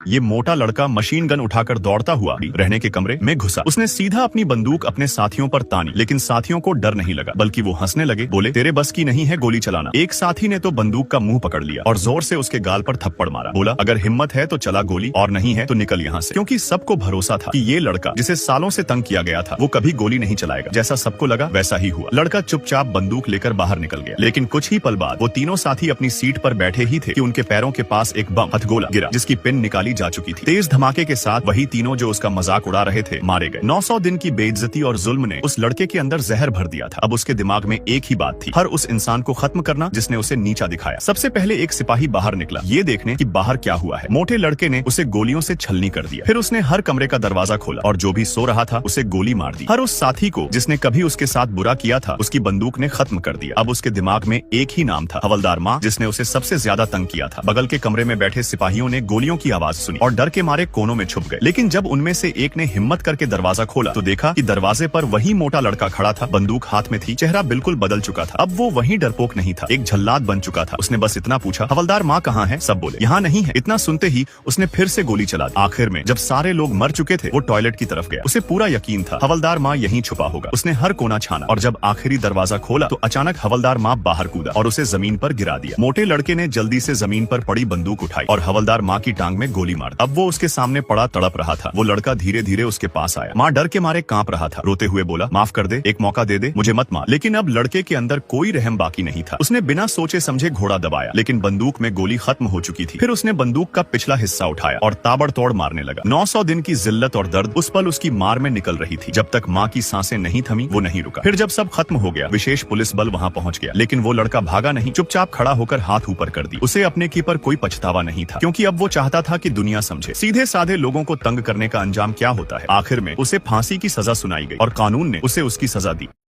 ये मोटा लड़का मशीन गन उठाकर दौड़ता हुआ रहने के कमरे में घुसा। उसने सीधा अपनी बंदूक अपने साथियों पर तानी, लेकिन साथियों को डर नहीं लगा, बल्कि वो हंसने लगे। बोले, तेरे बस की नहीं है गोली चलाना। एक साथी ने तो बंदूक का मुंह पकड़ लिया और जोर से उसके गाल पर थप्पड़ मारा। बोला, अगर हिम्मत है तो चला गोली, और नहीं है तो निकल यहाँ से। क्योंकि सबको भरोसा था कि ये लड़का, जिसे सालों से तंग किया गया था, वो कभी गोली नहीं चलाएगा। जैसा सबको लगा वैसा ही हुआ। लड़का चुपचाप बंदूक लेकर बाहर निकल गया। लेकिन कुछ ही पल बाद वो तीनों साथी अपनी सीट पर बैठे ही थे कि उनके पैरों के पास एक बम हथगोला गिरा, जिसकी पिन निकाली जा चुकी थी। तेज धमाके के साथ वही तीनों जो उसका मजाक उड़ा रहे थे मारे गए। 900 दिन की बेइज्जती और जुल्म ने उस लड़के के अंदर जहर भर दिया था। अब उसके दिमाग में एक ही बात थी, हर उस इंसान को खत्म करना जिसने उसे नीचा दिखाया। सबसे पहले एक सिपाही बाहर निकला, ये देखने कि बाहर क्या हुआ है। मोटे लड़के ने उसे गोलियों से छलनी कर दिया। फिर उसने हर कमरे का दरवाजा खोला और जो भी सो रहा था उसे गोली मार दी। हर उस साथी को जिसने कभी उसके साथ बुरा किया था, उसकी बंदूक ने खत्म कर दिया। अब उसके दिमाग में एक ही नाम था, हवलदार माँ, जिसने उसे सबसे ज्यादा तंग किया था। बगल के कमरे में बैठे सिपाहियों ने गोलियों की आवाज सुनी और डर के मारे कोनों में छुप गए। लेकिन जब उनमें से एक ने हिम्मत करके दरवाजा खोला तो देखा कि दरवाजे पर वही मोटा लड़का खड़ा था, बंदूक हाथ में थी, चेहरा बिल्कुल बदल चुका था। अब वो वही डरपोक नहीं था, एक जल्लाद बन चुका था। उसने बस इतना पूछा, हवलदार माँ कहाँ है? सब बोले, यहाँ नहीं है। इतना सुनते ही उसने फिर से गोली चला दी। आखिर में जब सारे लोग मर चुके थे, वो टॉयलेट की तरफ गया। उसे पूरा यकीन था हवलदार माँ यहीं छुपा होगा। उसने हर कोना छाना और जब आखिरी दरवाजा खोला तो अचानक हवलदार माँ बाहर कूदा और उसे जमीन पर गिरा दिया। मोटे लड़के ने जल्दी से जमीन पर पड़ी बंदूक उठाई और हवलदार माँ की टांग में गोली मार दी। अब वो उसके सामने पड़ा तड़प रहा था। वो लड़का धीरे धीरे उसके पास आया। माँ डर के मारे कांप रहा था। रोते हुए बोला, माफ कर दे, एक मौका दे दे, मुझे मत मार। लेकिन अब लड़के के अंदर कोई रहम बाकी नहीं था। उसने बिना सोचे समझे घोड़ा दबाया, लेकिन बंदूक में गोली खत्म हो चुकी थी। फिर उसने बंदूक का पिछला हिस्सा उठाया और ताबड़तोड़ मारने लगा। 900 दिन की जिल्लत और दर्द उस पल उसकी मार में निकल रही थी। जब तक माँ की सांसें नहीं थमी, वो नहीं रुका। फिर जब सब खत्म हो गया, विशेष पुलिस बल वहाँ पहुँच गया। लेकिन वो लड़का भागा नहीं, चुपचाप खड़ा होकर हाथ ऊपर कर दी। उसे अपने की पर कोई पछतावा नहीं था, क्योंकि अब वो चाहता था कि दुनिया समझे सीधे साधे लोगों को तंग करने का अंजाम क्या होता है। आखिर में उसे फांसी की सजा सुनाई गई और कानून ने उसे उसकी सजा दी।